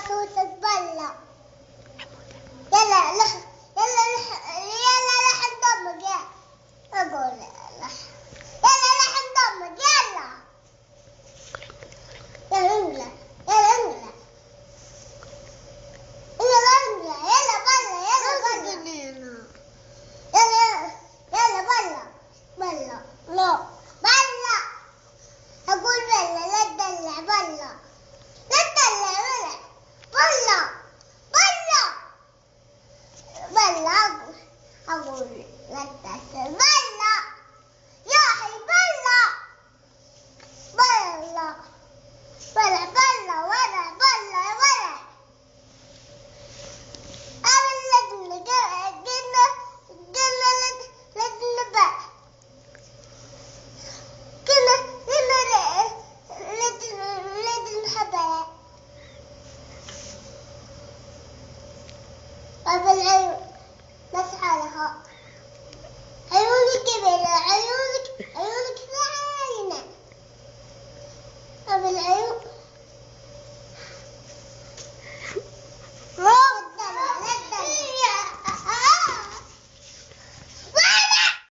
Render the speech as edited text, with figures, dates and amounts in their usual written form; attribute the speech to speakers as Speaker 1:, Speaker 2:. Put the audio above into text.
Speaker 1: أخوي تتبلى. يلا لحن دمك يلا. أقول يلا لحن دمك يلا. يلا انقلع يلا انقلع. يلا بلا يلا بلا لا بلا. أقول بلا لا تدلع بلا لا تدلع بلا بلا أقول لا تدلع بلا يا أخي بلا ولا العيون نسعى لها. عيونك كبيرة عيونك ثانية. العيون